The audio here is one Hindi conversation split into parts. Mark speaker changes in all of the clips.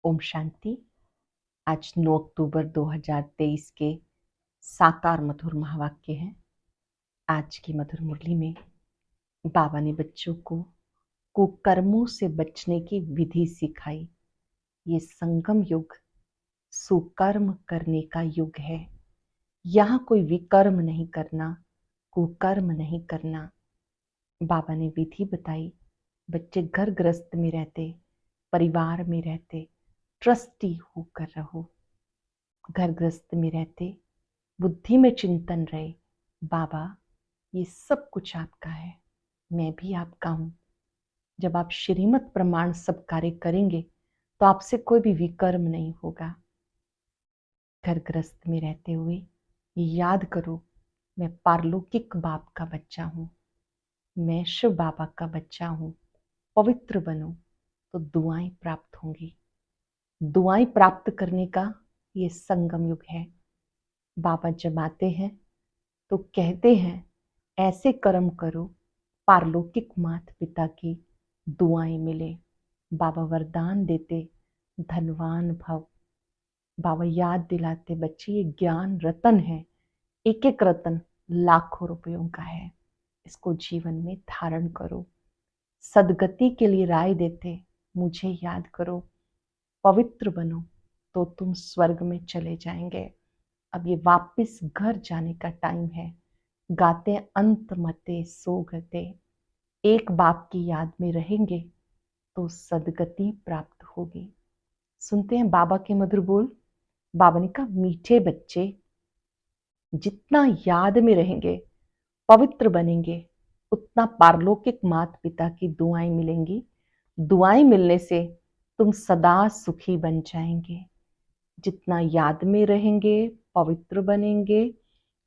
Speaker 1: ओम शांति। आज 9 अक्टूबर 2023 के साकार मधुर महावाक्य हैं। आज की मधुर मुरली में बाबा ने बच्चों को कुकर्मों से बचने की विधि सिखाई। ये संगम युग सुकर्म करने का युग है। यहाँ कोई विकर्म नहीं करना, कुकर्म नहीं करना। बाबा ने विधि बताई। बच्चे घर गृहस्थ में रहते, परिवार में रहते, ट्रस्टी होकर रहो। घर गृहस्थ में रहते, बुद्धि में चिंतन रहे, बाबा ये सब कुछ आपका है, मैं भी आपका हूं। जब आप श्रीमत प्रमाण सब कार्य करेंगे तो आपसे कोई भी विकर्म नहीं होगा। घर गृहस्थ में रहते हुए याद करो, मैं पारलौकिक बाप का बच्चा हूं, मैं शिव बाबा का बच्चा हूं। पवित्र बनो तो दुआएं प्राप्त होंगी। दुआएं प्राप्त करने का ये संगम युग है। बाबा जब आते हैं तो कहते हैं ऐसे कर्म करो पारलौकिक माता पिता की दुआएं मिले। बाबा वरदान देते धनवान भव। बाबा याद दिलाते बच्चे ये ज्ञान रतन है, एक एक रतन लाखों रुपयों का है, इसको जीवन में धारण करो। सदगति के लिए राय देते मुझे याद करो, पवित्र बनो तो तुम स्वर्ग में चले जाएंगे। अब ये वापस घर जाने का टाइम है। गाते अंत मते सो गते। एक बाप की याद में रहेंगे तो सदगति प्राप्त होगी। सुनते हैं बाबा के मधुर बोल। बाबा ने कहा मीठे बच्चे जितना याद में रहेंगे, पवित्र बनेंगे, उतना पारलौकिक माता पिता की दुआएं मिलेंगी। दुआएं मिलने से तुम सदा सुखी बन जाएंगे। जितना याद में रहेंगे, पवित्र बनेंगे,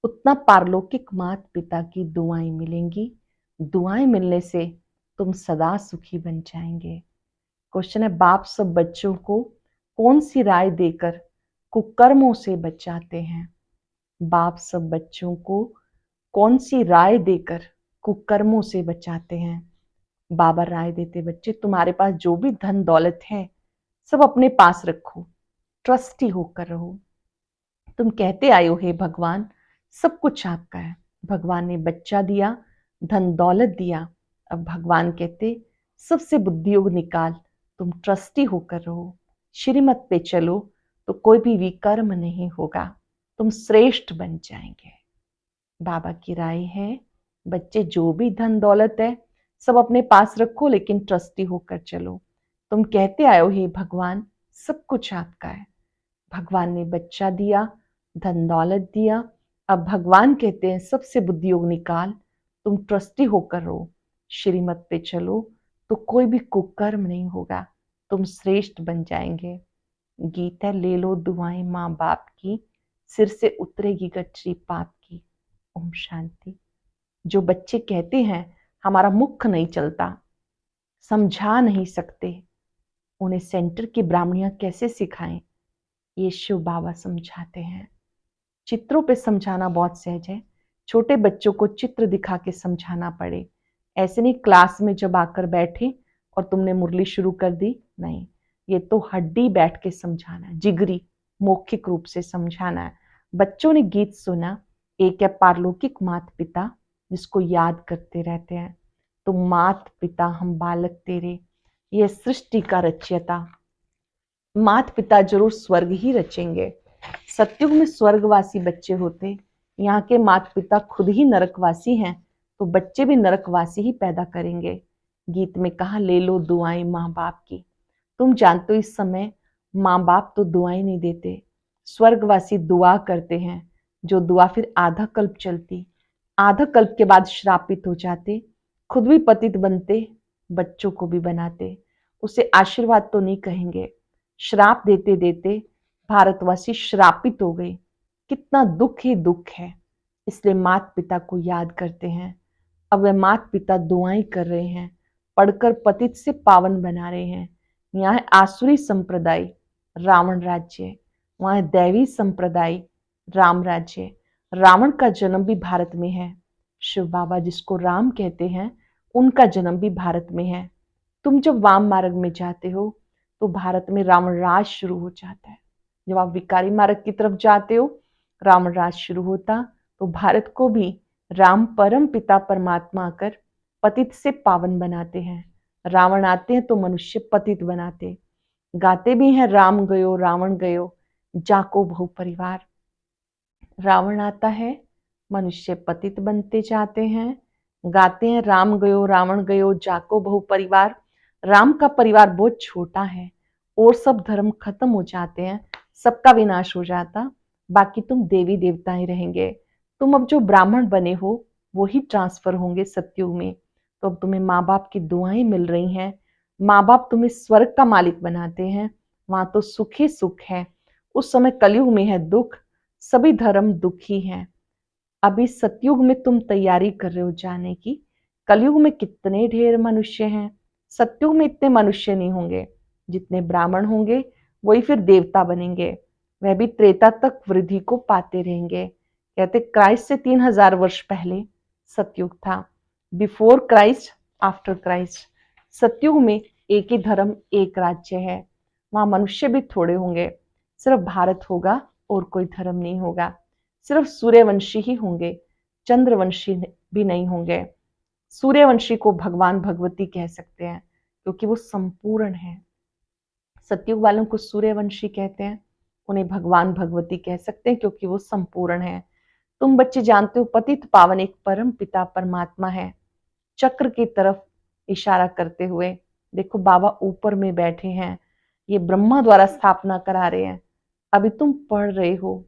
Speaker 1: उतना पारलौकिक माता पिता की दुआएं मिलेंगी। दुआएं मिलने से तुम सदा सुखी बन जाएंगे। क्वेश्चन है, बाप सब बच्चों को कौन सी राय देकर कुकर्मों से बचाते हैं? बाप सब बच्चों को कौन सी राय देकर कुकर्मों से बचाते हैं? बाबा राय देते बच्चे तुम्हारे पास जो भी धन दौलत है सब अपने पास रखो, ट्रस्टी होकर रहो। तुम कहते आए हो हे भगवान सब कुछ आपका है। भगवान ने बच्चा दिया, धन दौलत दिया। अब भगवान कहते सबसे बुद्धि योग निकाल, तुम ट्रस्टी होकर रहो, श्रीमत पे चलो तो कोई भी विकर्म नहीं होगा, तुम श्रेष्ठ बन जाएंगे। बाबा की राय है बच्चे जो भी धन दौलत है सब अपने पास रखो, लेकिन ट्रस्टी होकर चलो। तुम कहते आए हो हे भगवान सब कुछ आपका है। भगवान ने बच्चा दिया, धन दौलत दिया। अब भगवान कहते हैं सबसे बुद्धि योग निकाल, तुम ट्रस्टी होकर रहो, श्रीमत पे चलो तो कोई भी कुकर्म नहीं होगा, तुम श्रेष्ठ बन जाएंगे। गीत है ले लो दुआएं माँ बाप की, सिर से उतरेगी गठरी पाप की। ओम शांति। जो बच्चे कहते हैं हमारा मुख नहीं चलता, समझा नहीं सकते, उन्हें सेंटर की ब्राह्मणियां कैसे सिखाएं? ये शिव बाबा समझाते हैं। चित्रों पे समझाना बहुत सहज है। छोटे बच्चों को चित्र दिखा के समझाना पड़े, ऐसे नहीं क्लास में जब आकर बैठे और तुमने मुरली शुरू कर दी, नहीं, ये तो हड्डी बैठ के समझाना है, जिगरी मौखिक रूप से समझाना है। बच्चों ने गीत सुना, एक है पारलौकिक माता पिता जिसको याद करते रहते हैं, तो मात पिता हम बालक तेरे, ये सृष्टि का रचयिता। माता पिता जरूर स्वर्ग ही रचेंगे। सत्युग में स्वर्गवासी बच्चे होते, यहाँ के माता पिता खुद ही नरकवासी हैं, तो बच्चे भी नरकवासी ही पैदा करेंगे। गीत में कहा ले लो दुआएं माँ बाप की। तुम जानते हो इस समय माँ बाप तो दुआएं नहीं देते, स्वर्गवासी दुआ करते हैं, जो दुआ फिर आधा कल्प चलती, आधा कल्प के बाद श्रापित हो जाते, खुद भी पतित बनते, बच्चों को भी बनाते। उसे आशीर्वाद तो नहीं कहेंगे, श्राप देते देते भारतवासी श्रापित हो गए। कितना दुख ही दुख है। इसलिए माता पिता को याद करते हैं। अब वह माता पिता दुआएं कर रहे हैं, पढ़कर पतित से पावन बना रहे हैं। यहाँ है आसुरी संप्रदाय रावण राज्य, वहां है दैवी संप्रदाय राम राज्य। रावण का जन्म भी भारत में है। शिव बाबा जिसको राम कहते हैं उनका जन्म भी भारत में है। तुम जब वाम मार्ग में जाते हो तो भारत में रावण राज शुरू हो जाता है। जब आप विकारी मार्ग की तरफ जाते हो, रावण राज शुरू होता, तो भारत को भी राम परम पिता परमात्मा आकर पतित से पावन बनाते हैं। रावण आते हैं तो मनुष्य पतित बनाते। गाते भी हैं राम गयो जाको बहु परिवार। रावण आता है, मनुष्य पतित बनते जाते हैं। गाते हैं राम गयो रावण गयो जाको बहु परिवार। राम का परिवार बहुत छोटा है और सब धर्म खत्म हो जाते हैं, सबका विनाश हो जाता, बाकी तुम देवी देवता ही रहेंगे। तुम अब जो ब्राह्मण बने हो वो ही ट्रांसफर होंगे सतयुग में। तो अब तुम्हें माँ बाप की दुआएं मिल रही हैं, माँ बाप तुम्हें स्वर्ग का मालिक बनाते हैं, वहां तो सुख ही सुख है। उस समय कलयुग में है दुख, सभी धर्म दुखी हैं। अभी सतयुग में तुम तैयारी कर रहे हो जाने की। कलयुग में कितने ढेर मनुष्य हैं, सतयुग में इतने मनुष्य नहीं होंगे। जितने ब्राह्मण होंगे वही फिर देवता बनेंगे, वह भी त्रेता तक वृद्धि को पाते रहेंगे। कहते क्राइस्ट से 3000 वर्ष पहले सतयुग था, बिफोर क्राइस्ट आफ्टर क्राइस्ट। सतयुग में एक ही धर्म एक राज्य है, वहां मनुष्य भी थोड़े होंगे, सिर्फ भारत होगा और कोई धर्म नहीं होगा। सिर्फ सूर्यवंशी ही होंगे, चंद्रवंशी भी नहीं होंगे। सूर्यवंशी को भगवान भगवती कह सकते हैं क्योंकि वो संपूर्ण है। सतयुग वालों को सूर्यवंशी कहते हैं, उन्हें भगवान भगवती कह सकते हैं क्योंकि वो संपूर्ण है। तुम बच्चे जानते हो पतित पावन एक परम पिता परमात्मा है। चक्र की तरफ इशारा करते हुए देखो बाबा ऊपर में बैठे हैं, ये ब्रह्मा द्वारा स्थापना करा रहे हैं। अभी तुम पढ़ रहे हो,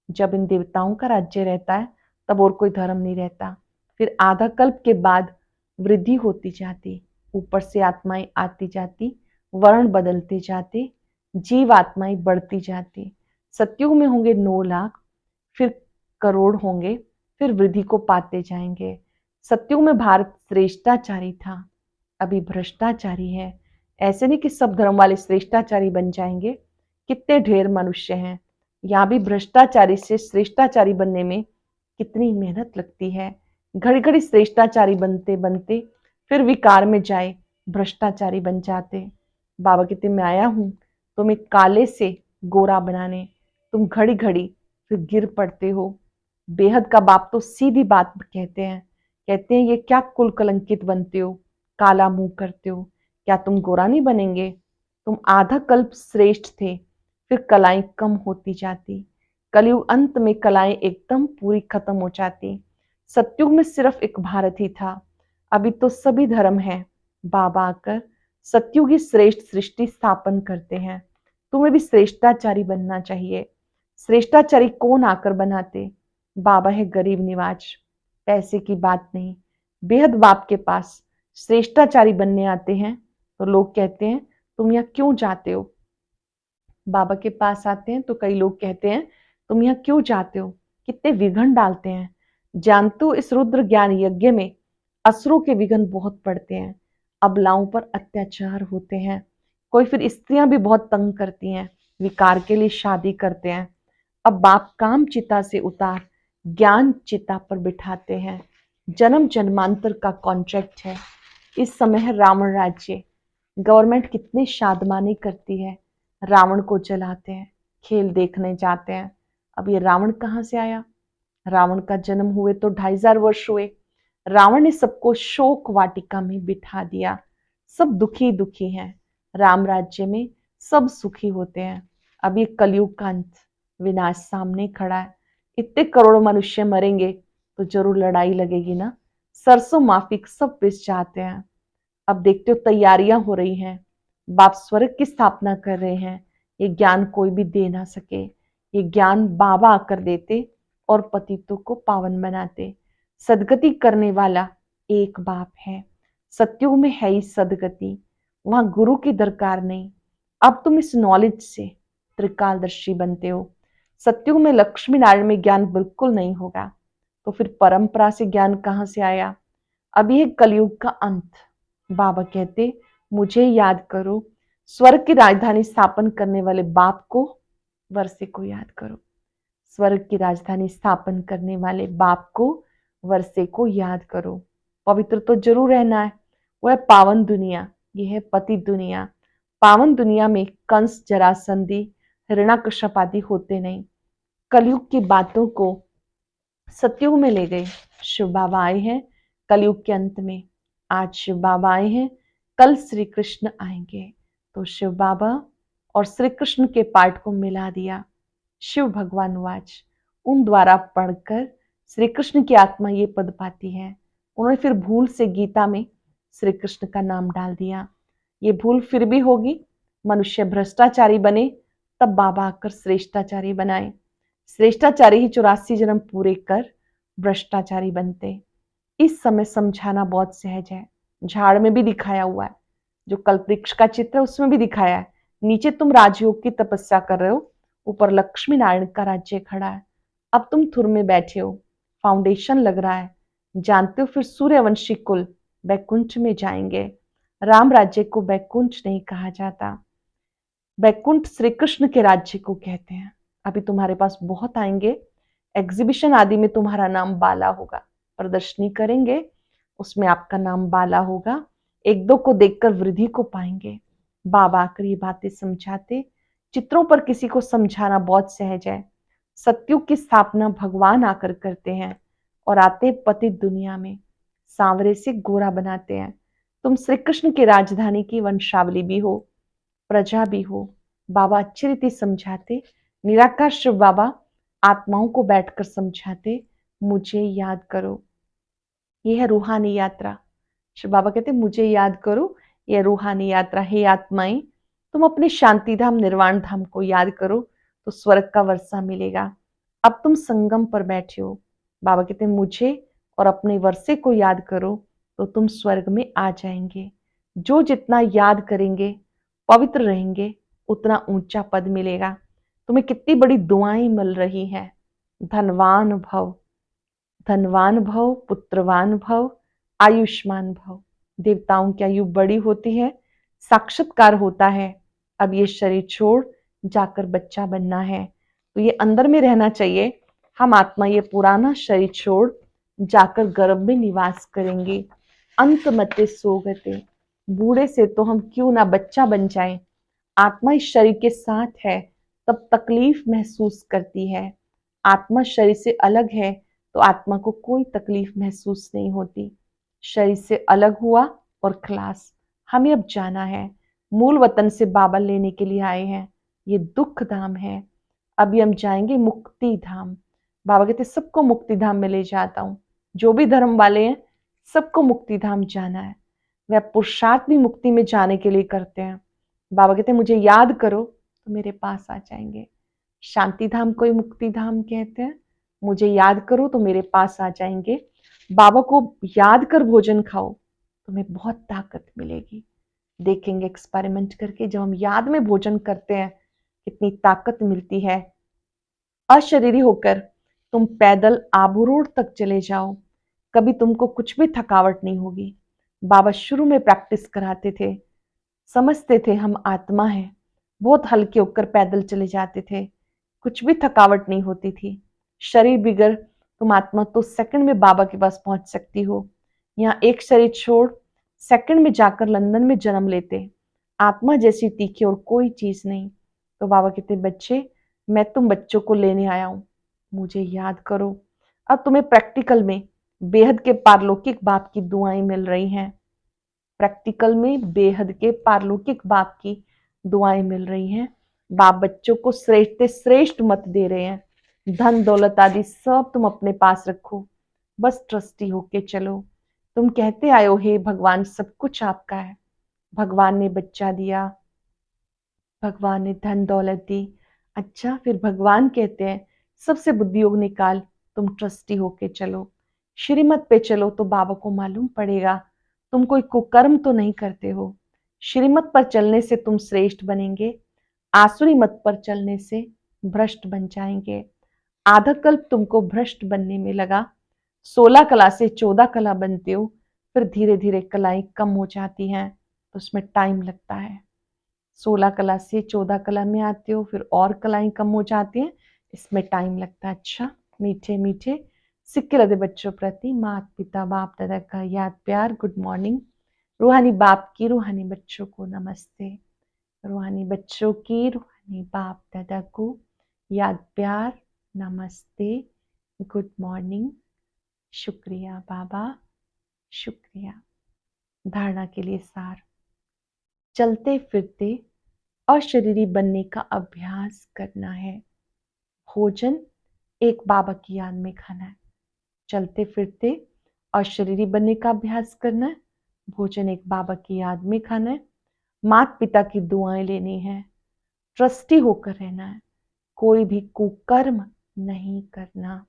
Speaker 1: जब इन देवताओं का राज्य रहता है तब और कोई धर्म नहीं रहता। फिर आधा कल्प के बाद वृद्धि होती जाती, ऊपर से आत्माएं आती जाती, वर्ण बदलते जाते, जीव आत्माएं बढ़ती जाती। सतयुग में होंगे 9 लाख, फिर करोड़ होंगे, फिर वृद्धि को पाते जाएंगे। सतयुग में भारत श्रेष्ठाचारी था, अभी भ्रष्टाचारी है। ऐसे नहीं कि सब धर्म वाले श्रेष्ठाचारी बन जाएंगे, कितने ढेर मनुष्य हैं। यहाँ भी भ्रष्टाचारी से श्रेष्ठाचारी बनने में कितनी मेहनत लगती है। घड़ी घड़ी श्रेष्ठाचारी बनते बनते फिर विकार में जाए भ्रष्टाचारी बन जाते। बाबा कहते मैं आया हूं तुम्हें काले से गोरा बनाने, तुम घड़ी घड़ी फिर गिर पड़ते हो। बेहद का बाप तो सीधी बात कहते हैं ये क्या कुल कलंकित बनते हो, काला मुंह करते हो, क्या तुम गोरा नहीं बनेंगे। तुम आधा कल्प श्रेष्ठ थे, फिर कलाएं कम होती जाती, कलयुग अंत में कलाएं एकदम पूरी खत्म हो जाती। सतयुग में सिर्फ एक भारत ही था, अभी तो सभी धर्म हैं। बाबा आकर सतयुगी श्रेष्ठ सृष्टि स्थापन करते हैं। तुम्हें भी श्रेष्ठाचारी बनना चाहिए। श्रेष्ठाचारी कौन आकर बनाते, बाबा है गरीब निवाज, पैसे की बात नहीं। बेहद बाप के पास श्रेष्ठाचारी बनने आते हैं तो लोग कहते हैं तुम यहाँ क्यों जाते हो। बाबा के पास आते हैं तो कई लोग कहते हैं तुम यहाँ क्यों जाते हो, कितने विघ्न डालते हैं। जानते हो इस रुद्र ज्ञान यज्ञ में असुरों के विघ्न बहुत पड़ते हैं, अबलाओं पर अत्याचार होते हैं। कोई फिर स्त्रियां भी बहुत तंग करती हैं, विकार के लिए शादी करते हैं। अब बाप काम चिता से उतार ज्ञान चिता पर बिठाते हैं। जन्म जन्मांतर का कॉन्ट्रैक्ट है। इस समय है रावण राज्य, गवर्नमेंट कितनी शादमानी करती है, रावण को जलाते हैं, खेल देखने जाते हैं। अब ये रावण कहाँ से आया, रावण का जन्म हुए तो 2500 वर्ष हुए। रावण ने सबको शोक वाटिका में बिठा दिया, सब दुखी दुखी हैं। राम राज्य में सब सुखी होते हैं। अब ये कलयुग का अंत, विनाश सामने खड़ा है। इतने करोड़ों मनुष्य मरेंगे तो जरूर लड़ाई लगेगी ना। सरसों माफिक सब पिस जाते हैं। अब देखते हो तैयारियां हो रही हैं, बाप स्वर्ग की स्थापना कर रहे हैं। ये ज्ञान कोई भी दे ना सके, ये ज्ञान बाबा आकर देते और पतितों को पावन बनाते। सदगति करने वाला एक बाप है, सतयुग में है ही सदगति, वहां गुरु की दरकार नहीं। अब तुम इस नॉलेज से त्रिकालदर्शी बनते हो। सतयुग में लक्ष्मी नारायण में ज्ञान बिल्कुल नहीं होगा, तो फिर परंपरा से ज्ञान कहाँ से आया। अब यह कलयुग का अंत। बाबा कहते मुझे याद करो, स्वर्ग की राजधानी स्थापन करने वाले बाप को, वर्षे को याद करो। स्वर्ग की राजधानी स्थापन करने वाले बाप को, वर्षे को याद करो। पवित्र तो जरूर रहना है, वह पावन दुनिया, यह है पति दुनिया। पावन दुनिया में कंस, जरासंधी, हिरण्यकश्यप आदि होते नहीं। कलयुग की बातों को सतयुग में ले गए। शिव बाबा आए हैं कलयुग के अंत में। आज शिव बाबा आए हैं, कल श्री कृष्ण आएंगे। तो शिव बाबा और श्री कृष्ण के पाठ को मिला दिया। शिव भगवान वाच उन द्वारा पढ़कर श्री कृष्ण की आत्मा ये पद पाती है। उन्होंने फिर भूल से गीता में श्री कृष्ण का नाम डाल दिया। ये भूल फिर भी होगी। मनुष्य भ्रष्टाचारी बने तब बाबा आकर श्रेष्ठाचारी बनाए। श्रेष्ठाचारी ही 84 जन्म पूरे कर भ्रष्टाचारी बनते। इस समय समझाना बहुत सहज है। झाड़ में भी दिखाया हुआ है, जो कल्पवृक्ष का चित्र है उसमें भी दिखाया है। नीचे तुम राजयोग की तपस्या कर रहे हो, ऊपर लक्ष्मी नारायण का राज्य खड़ा है। अब तुम थुर में बैठे हो, फाउंडेशन लग रहा है। जानते हो फिर सूर्यवंशी कुल बैकुंठ में जाएंगे। राम राज्य को बैकुंठ नहीं कहा जाता, बैकुंठ श्री कृष्ण के राज्य को कहते हैं। अभी तुम्हारे पास बहुत आएंगे। एग्जीबिशन आदि में तुम्हारा नाम बाला होगा। प्रदर्शनी करेंगे, उसमें आपका नाम बाला होगा। एक दो को देखकर वृद्धि को पाएंगे। बाबा आकर ये बातें समझाते। चित्रों पर किसी को समझाना बहुत सहज है। सतयुग की स्थापना भगवान आकर करते हैं और आते पतित दुनिया में सांवरे से गोरा बनाते हैं। तुम श्री कृष्ण की राजधानी की वंशावली भी हो, प्रजा भी हो। बाबा अच्छी रीति समझाते। निराकार शिव बाबा आत्माओं को बैठकर समझाते, मुझे याद करो। यह है रूहानी यात्रा। शिव बाबा कहते मुझे याद करो, यह रूहानी यात्रा। हे आत्माएं, तुम अपने शांति धाम निर्वाण धाम को याद करो तो स्वर्ग का वर्षा मिलेगा। अब तुम संगम पर बैठे हो। बाबा कहते मुझे और अपने वर्षे को याद करो तो तुम स्वर्ग में आ जाएंगे। जो जितना याद करेंगे, पवित्र रहेंगे, उतना ऊंचा पद मिलेगा। तुम्हें कितनी बड़ी दुआएं मिल रही हैं। धनवान भव, धनवान भव, पुत्रवान भव, आयुष्मान भव। देवताओं की आयु बड़ी होती है, साक्षात्कार होता है। अब ये शरीर छोड़ जाकर बच्चा बनना है, तो ये अंदर में रहना चाहिए। हम आत्मा ये पुराना शरीर छोड़ जाकर गर्भ में निवास करेंगे। अंत मते सोगते, बूढ़े से तो हम क्यों ना बच्चा बन जाएं। आत्मा इस शरीर के साथ है तब तकलीफ महसूस करती है। आत्मा शरीर से अलग है तो आत्मा को कोई तकलीफ महसूस नहीं होती। शरीर से अलग हुआ और खलास। हमें अब जाना है। मूल वतन से बाबा लेने के लिए आए हैं। ये दुख धाम है। अभी हम जाएंगे मुक्ति धाम। बाबा कहते सबको मुक्ति धाम में ले जाता हूँ। जो भी धर्म वाले हैं सबको मुक्ति धाम जाना है। वह पुरुषार्थ भी मुक्ति में जाने के लिए करते हैं। बाबा कहते मुझे याद करो तो मेरे पास आ जाएंगे। शांति धाम को ही मुक्ति धाम कहते हैं। मुझे याद करो तो मेरे पास आ जाएंगे। बाबा को याद कर भोजन खाओ, तुम्हें बहुत ताकत मिलेगी। देखेंगे एक्सपेरिमेंट करके, जब हम याद में भोजन करते हैं कितनी ताकत मिलती है। अशरीरी होकर तुम पैदल आबू रोड तक चले जाओ, कभी तुमको कुछ भी थकावट नहीं होगी। बाबा शुरू में प्रैक्टिस कराते थे। समझते थे हम आत्मा है, बहुत हल्के होकर पैदल चले जाते थे, कुछ भी थकावट नहीं होती थी। शरीर बिगड़ तुम आत्मा तो सेकंड में बाबा के पास पहुंच सकती हो। यहाँ एक शरीर छोड़ सेकंड में जाकर लंदन में जन्म लेते। आत्मा जैसी तीखी और कोई चीज नहीं। तो बाबा कहते बच्चे, मैं तुम बच्चों को लेने आया हूं, मुझे याद करो। अब तुम्हें प्रैक्टिकल में बेहद के पारलौकिक बाप की दुआएं मिल रही हैं। प्रैक्टिकल में बेहद के पारलौकिक बाप की दुआएं मिल रही हैं। बाप बच्चों को श्रेष्ठ से श्रेष्ठ मत दे रहे हैं। धन दौलत आदि सब तुम अपने पास रखो, बस ट्रस्टी होके चलो। तुम कहते आए हो हे भगवान सब कुछ आपका है। भगवान ने बच्चा दिया, भगवान ने धन दौलत दी। अच्छा, फिर भगवान कहते हैं सबसे बुद्धि योग निकाल, तुम ट्रस्टी होके चलो। श्रीमत पे चलो तो बाबा को मालूम पड़ेगा तुम कोई कुकर्म तो नहीं करते हो। श्रीमत पर चलने से तुम श्रेष्ठ बनेंगे, आसुरी मत पर चलने से भ्रष्ट बन जाएंगे। आधा कल्प तुमको भ्रष्ट बनने में लगा, 16 कला से 14 कला बनते हो, फिर धीरे धीरे कलाएं कम हो जाती हैं, तो उसमें टाइम लगता है। 16 कला से 14 कला में आते हो, फिर और कलाएं कम हो जाती हैं, इसमें टाइम लगता है। अच्छा, मीठे मीठे सिक्के लदे बच्चों प्रति माता पिता बाप दादा का याद प्यार, गुड मॉर्निंग। रूहानी बाप की रूहानी बच्चों को नमस्ते। रूहानी बच्चों की रूहानी बाप दादा को याद प्यार, नमस्ते, गुड मॉर्निंग, शुक्रिया बाबा, शुक्रिया। धारणा के लिए सार। चलते फिरते अशरीरी बनने का अभ्यास करना है। भोजन एक बाबा की याद में खाना है। चलते फिरते अशरीरी बनने का अभ्यास करना है। भोजन एक बाबा की याद में खाना है। माता पिता की दुआएं लेनी है। ट्रस्टी होकर रहना है। कोई भी कुकर्म नहीं करना।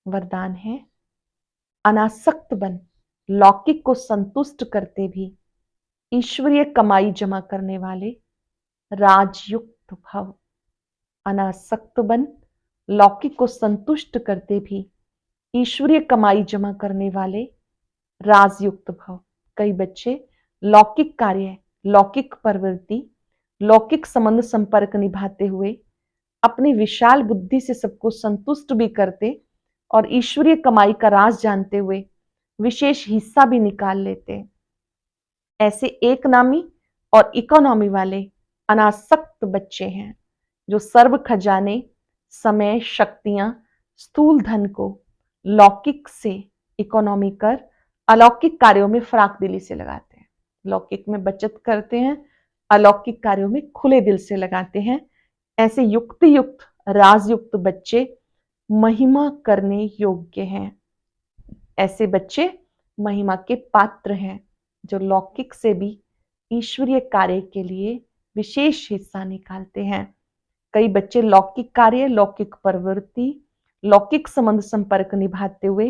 Speaker 1: वरदान है, अनासक्त बन, लौकिक को संतुष्ट करते भी ईश्वरीय कमाई जमा करने वाले राजयुक्त भव। अनासक्त बन, लौकिक को संतुष्ट करते भी ईश्वरीय कमाई जमा करने वाले राजयुक्त भव। कई बच्चे लौकिक कार्य, लौकिक प्रवृत्ति, लौकिक संबंध संपर्क निभाते हुए अपनी विशाल बुद्धि से सबको संतुष्ट भी करते और ईश्वरीय कमाई का राज जानते हुए विशेष हिस्सा भी निकाल लेते। ऐसे एक नामी और इकोनॉमी वाले अनासक्त बच्चे हैं जो सर्व खजाने, समय, शक्तियां, स्थूल धन को लौकिक से इकोनॉमी कर अलौकिक कार्यों में फराक दिली से लगाते हैं। लौकिक में बचत करते हैं, अलौकिक कार्यों में खुले दिल से लगाते हैं। ऐसे युक्ति युक्त राजयुक्त बच्चे महिमा करने योग्य हैं। ऐसे बच्चे महिमा के पात्र हैं जो लौकिक से भी ईश्वरीय कार्य के लिए विशेष हिस्सा निकालते हैं। कई बच्चे लौकिक कार्य, लौकिक प्रवृत्ति, लौकिक संबंध संपर्क निभाते हुए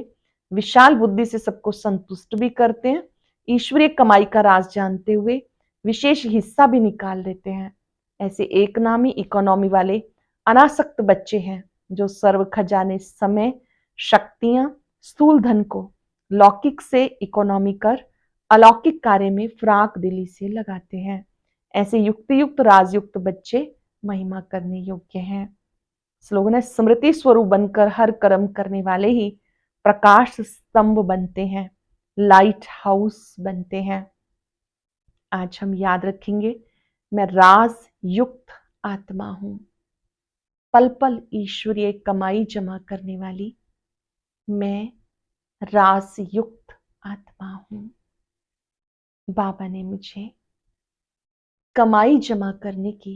Speaker 1: विशाल बुद्धि से सबको संतुष्ट भी करते हैं, ईश्वरीय कमाई का राज जानते हुए विशेष हिस्सा भी निकाल लेते हैं। ऐसे एक नामी इकोनॉमी वाले अनासक्त बच्चे हैं जो सर्व खजाने, समय, शक्तियां, स्थूल धन को लौकिक से इकोनॉमी कर अलौकिक कार्य में फराक दिली से लगाते हैं। ऐसे युक्ति युक्त राजयुक्त बच्चे महिमा करने योग्य हैं। स्लोगन है, स्मृति स्वरूप बनकर हर कर्म करने वाले ही प्रकाश स्तंभ बनते हैं, लाइट हाउस बनते हैं। आज हम याद रखेंगे, मैं राज युक्त आत्मा हूं, पल पल ईश्वरीय कमाई जमा करने वाली मैं राज युक्त आत्मा हूं। बाबा ने मुझे कमाई जमा करने की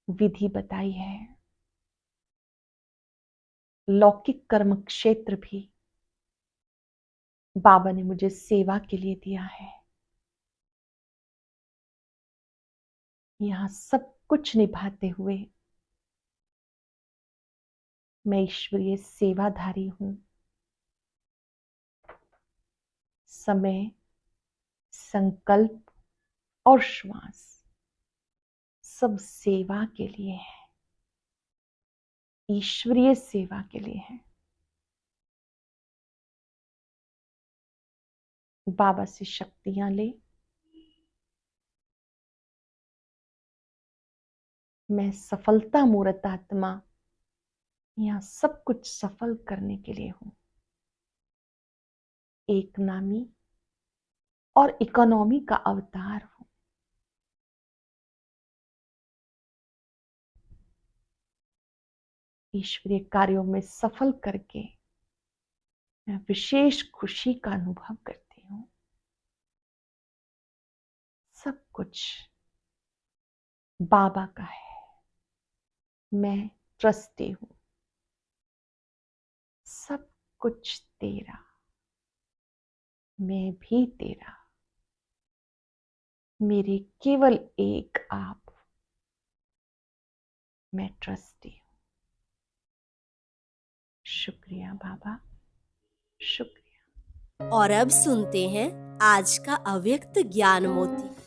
Speaker 1: विधि बताई है। लौकिक कर्म क्षेत्र भी बाबा ने मुझे सेवा के लिए दिया है। यहां सब कुछ निभाते हुए मैं ईश्वरीय सेवाधारी हूं। समय, संकल्प और श्वास सब सेवा के लिए है, ईश्वरीय सेवा के लिए है। बाबा से शक्तियां ले। मैं सफलता मूर्त आत्मा यहां सब कुछ सफल करने के लिए हूं। एक नामी और इकोनॉमी का अवतार हूं। ईश्वरीय कार्यों में सफल करके मैं विशेष खुशी का अनुभव करती हूं। सब कुछ बाबा का है। मैं ट्रस्टी हूं। सब कुछ तेरा, मैं भी तेरा। मेरे केवल एक आप। मैं ट्रस्टी हूं। शुक्रिया बाबा, शुक्रिया।
Speaker 2: और अब सुनते हैं आज का अव्यक्त ज्ञान मोती।